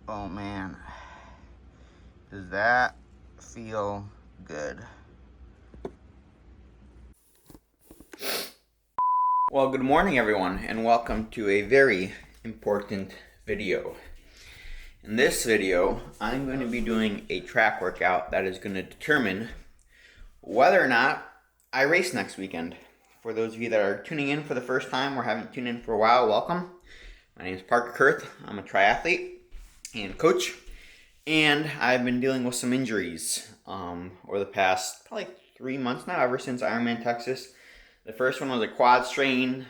Oh man, does that feel good? Well, good morning everyone, and welcome to a very important video. In this video, I'm going to be doing a track workout that is going to determine whether or not I race next weekend. For those of you that are tuning in for the first time or haven't tuned in for a while, welcome. My name is Parker Kurth. I'm a triathlete and coach, and I've been dealing with some injuries over the past probably 3 months now, ever since Ironman Texas. The first one was a quad strain,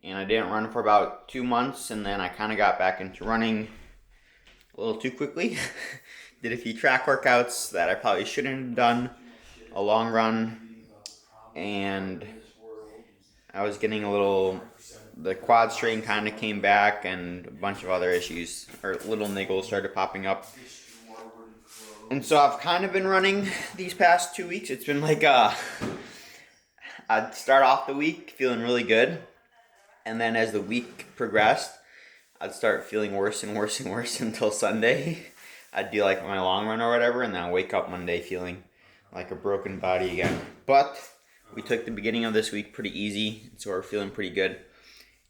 and I didn't run for about 2 months, and then I kind of got back into running a little too quickly. Did a few track workouts that I probably shouldn't have done, a long run, and I was getting the quad strain kind of came back, and a bunch of other issues, or little niggles started popping up. And so I've kind of been running these past 2 weeks. It's been like I'd start off the week feeling really good, and then as the week progressed, I'd start feeling worse and worse and worse until Sunday. I'd do like my long run or whatever, and then I'd wake up Monday feeling like a broken body again. But we took the beginning of this week pretty easy, so we're feeling pretty good.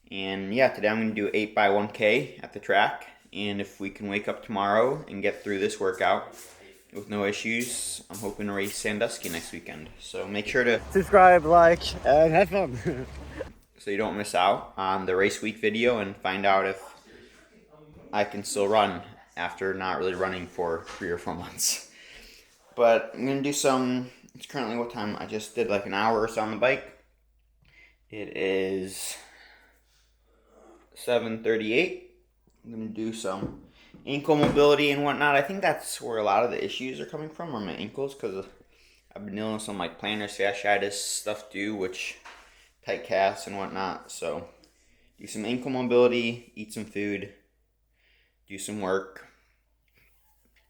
And yeah, today I'm going to do 8x1K at the track, and if we can wake up tomorrow and get through this workout with no issues, I'm hoping to race Sandusky next weekend. So make sure to subscribe, like, and have fun. so you don't miss out on the race week video and find out if I can still run after not really running for 3 or 4 months. But I'm going to do some, it's currently what time? I just did like an hour or so on the bike. It is 7:38. I'm going to do some ankle mobility and whatnot. I think that's where a lot of the issues are coming from, are my ankles, because I've been dealing with some like plantar fasciitis stuff too, which tight casts and whatnot. So do some ankle mobility, eat some food, do some work,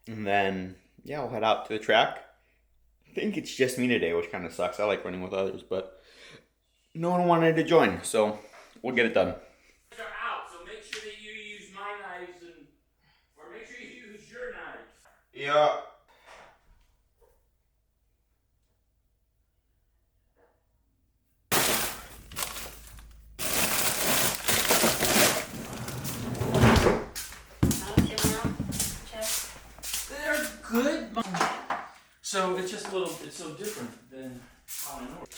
and then yeah, we'll head out to the track. I think it's just me today, which kind of sucks. I like running with others, but no one wanted to join, so we'll get it done. Yeah. They're good. So it's just it's so different than how I know it.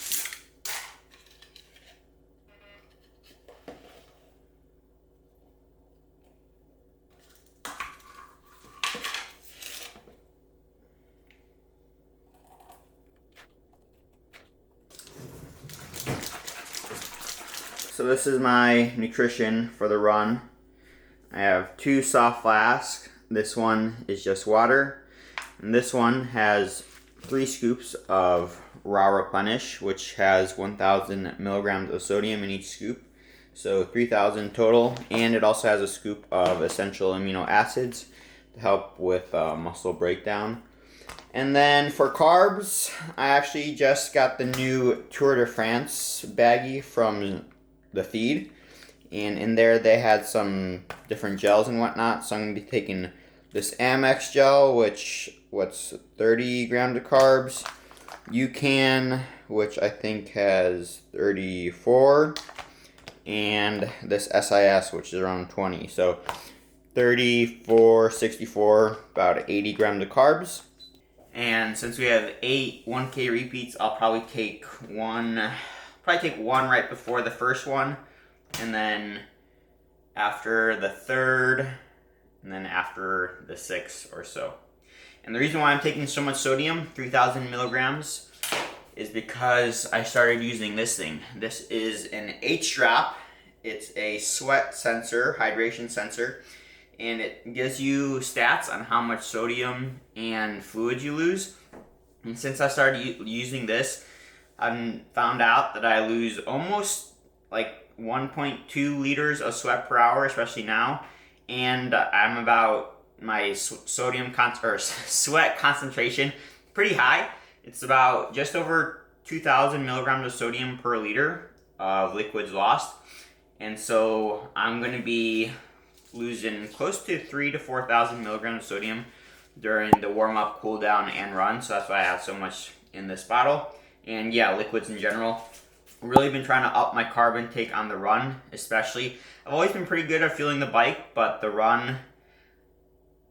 So this is my nutrition for the run. I have 2 soft flasks. This one is just water, and this one has 3 scoops of Raw Replenish, which has 1,000 milligrams of sodium in each scoop, so 3,000 total. And it also has a scoop of essential amino acids to help with muscle breakdown. And then for carbs, I actually just got the new Tour de France baggie from the feed, and in there they had some different gels and whatnot. So I'm going to be taking this Amex gel, what's 30 grams of carbs, UCAN, which I think has 34, and this SIS, which is around 20. So 34, 64, about 80 grams of carbs. And since we have 8 1K repeats, I'll probably take one right before the first one, and then after the third, and then after the 6th or so. And the reason why I'm taking so much sodium, 3,000 milligrams, is because I started using this thing. This is an H-drop. It's a sweat sensor, hydration sensor, and it gives you stats on how much sodium and fluid you lose. And since I started using this, I found out that I lose almost like 1.2 liters of sweat per hour, especially now. And I'm about my sweat concentration pretty high. It's about just over 2,000 milligrams of sodium per liter of liquids lost. And so I'm going to be losing close to 3,000 to 4,000 milligrams of sodium during the warm-up, cool-down, and run. So that's why I have so much in this bottle. And yeah, liquids in general. Really been trying to up my carb intake on the run, especially. I've always been pretty good at fueling the bike, but the run,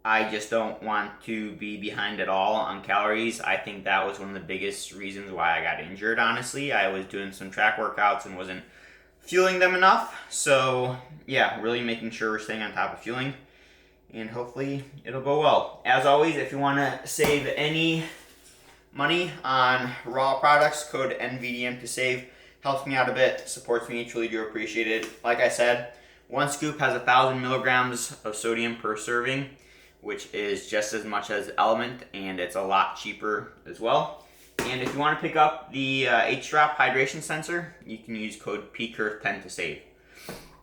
I just don't want to be behind at all on calories. I think that was one of the biggest reasons why I got injured, honestly. I was doing some track workouts and wasn't fueling them enough. So yeah, really making sure we're staying on top of fueling, and hopefully it'll go well. As always, if you want to save any money on raw products, code NVDM to save. Helps me out a bit, supports me, truly do appreciate it. Like I said, one scoop has 1,000 milligrams of sodium per serving, which is just as much as Element, and it's a lot cheaper as well. And if you want to pick up the H-Drop hydration sensor, you can use code PCURVE10 to save.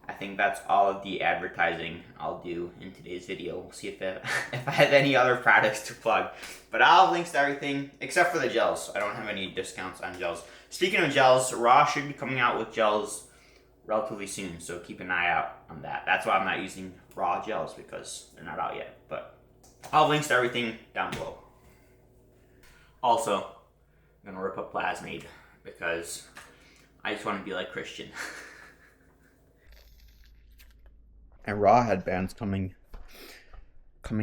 I think that's all of the advertising I'll do in today's video. We'll see if I have any other products to plug. But I'll have links to everything except for the gels. I don't have any discounts on gels. Speaking of gels, Raw should be coming out with gels relatively soon, so keep an eye out on that. That's why I'm not using Raw gels, because they're not out yet. But I'll have links to everything down below. Also, I'm going to rip up Plasmade because I just want to be like Christian. And Raw headbands coming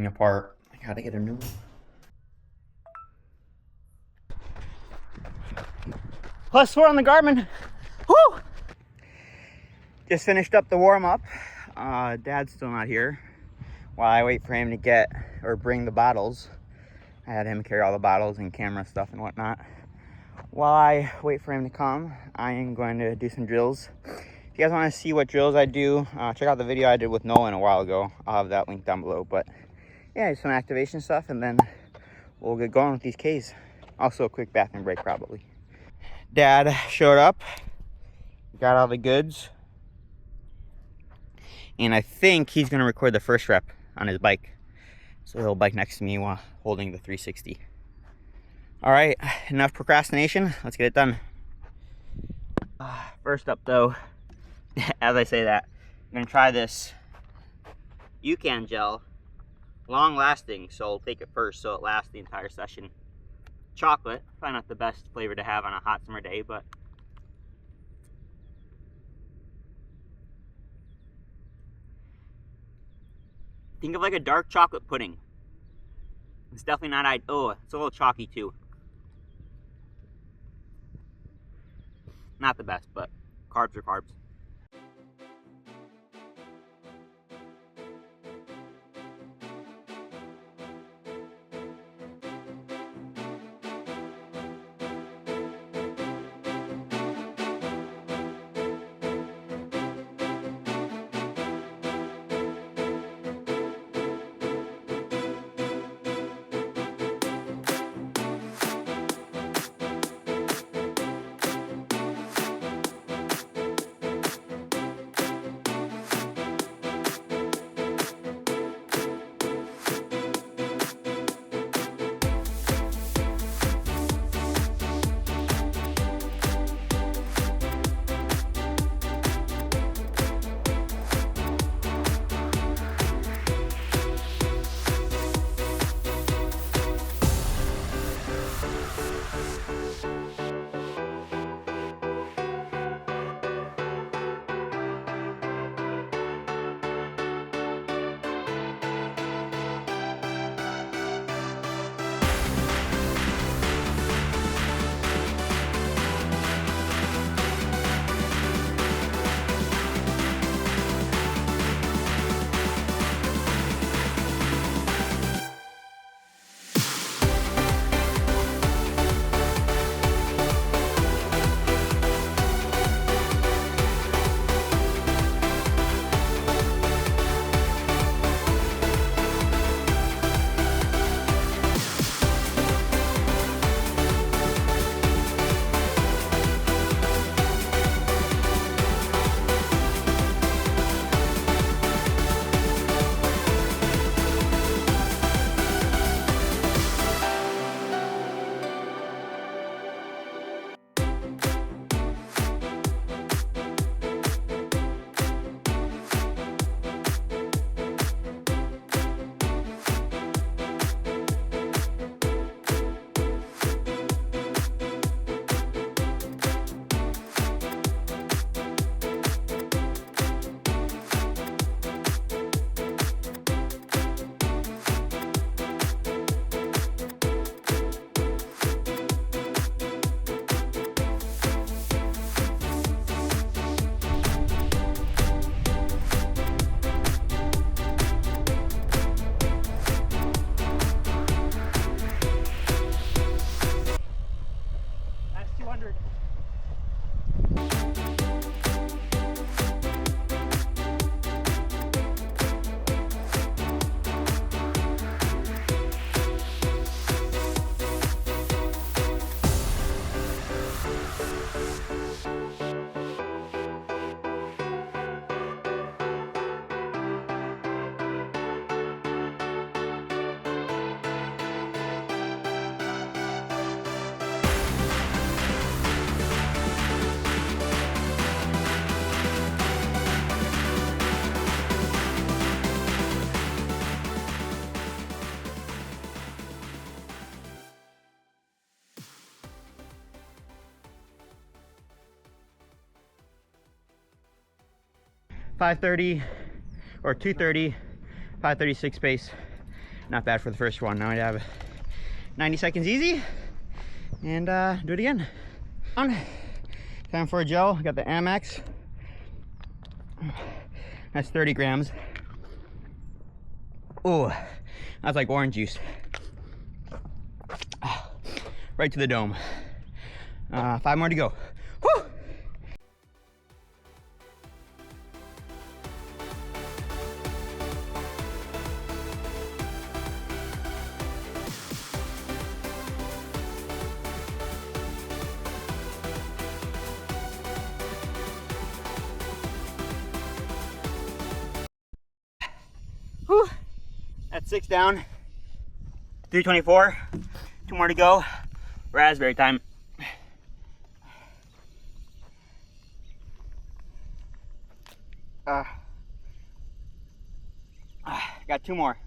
apart. I gotta get a new one. Plus 4 on the Garmin. Woo! Just finished up the warm up. Dad's still not here. While I wait for him to get or bring the bottles, I had him carry all the bottles and camera stuff and whatnot. While I wait for him to come, I am going to do some drills. If you guys want to see what drills I do, check out the video I did with Nolan a while ago. I'll have that link down below. But yeah, some activation stuff, and then we'll get going with these Ks. Also a quick bathroom break probably. Dad showed up, got all the goods, and I think he's going to record the first rep on his bike. So he'll bike next to me while holding the 360. All right, enough procrastination. Let's get it done. First up though, as I say that, I'm going to try this UCAN gel. Long lasting, so I'll take it first so it lasts the entire session. Chocolate, probably not the best flavor to have on a hot summer day, but think of like a dark chocolate pudding. It's definitely not, oh, it's a little chalky too. Not the best, but carbs are carbs. 5:30 or 2:30, 5:36 pace. Not bad for the first one. Now I have 90 seconds easy and do it again. Time for a gel. I got the Amex. That's 30 grams. Oh, that's like orange juice. Right to the dome. 5 more to go. Woo! Whew. That's 6 down. 324. 2 more to go. Raspberry time. Got 2 more.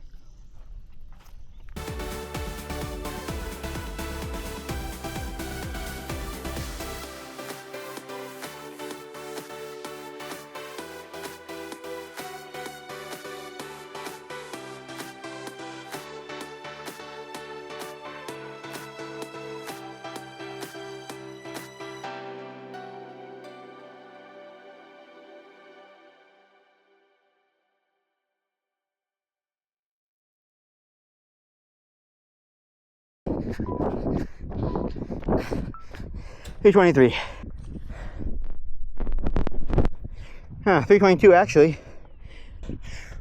$323. 322 actually.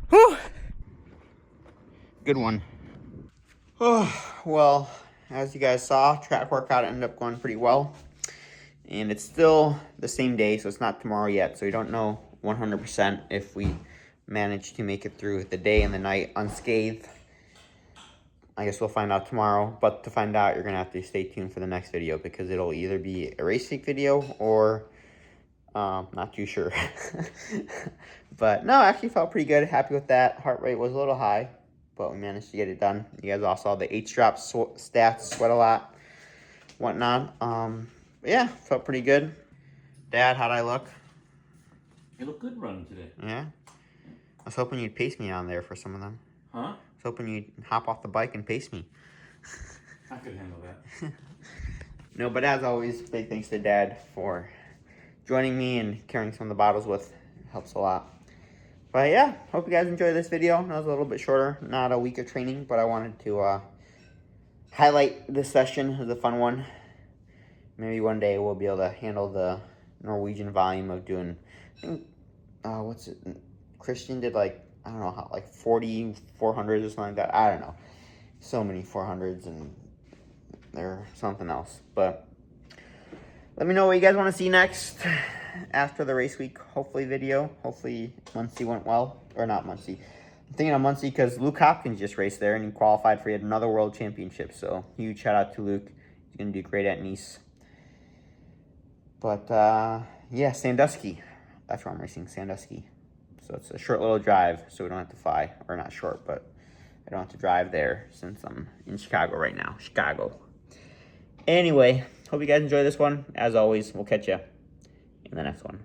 Whew. Good one. Oh, well, as you guys saw, track workout ended up going pretty well. And it's still the same day, so it's not tomorrow yet. So we don't know 100% if we managed to make it through the day and the night unscathed. I guess we'll find out tomorrow, but to find out, you're going to have to stay tuned for the next video because it'll either be a race week video or not too sure. But no, I actually felt pretty good. Happy with that. Heart rate was a little high, but we managed to get it done. You guys all saw the H-drop stats, sweat a lot, whatnot. Yeah, felt pretty good. Dad, how'd I look? You look good running today. Yeah? I was hoping you'd pace me on there for some of them. Huh? I was hoping you'd hop off the bike and pace me. I could handle that. No, but as always, big thanks to Dad for joining me and carrying some of the bottles with. It helps a lot. But yeah, hope you guys enjoyed this video. It was a little bit shorter, not a week of training, but I wanted to highlight this session. It was a fun one. Maybe one day we'll be able to handle the Norwegian volume of doing, I think, what's it? Christian did like, I don't know, how, like 40 400s or something like that. I don't know. So many 400s and they're something else. But let me know what you guys want to see next after the race week, hopefully video. Hopefully Muncie went well. Or not Muncie. I'm thinking of Muncie because Luke Hopkins just raced there and he qualified for yet another world championship. So huge shout out to Luke. He's going to do great at Nice. But yeah, Sandusky. That's where I'm racing, Sandusky. So it's a short little drive, so we don't have to fly. Or not short, but I don't have to drive there since I'm in Chicago right now. Chicago. Anyway, hope you guys enjoy this one. As always, we'll catch you in the next one.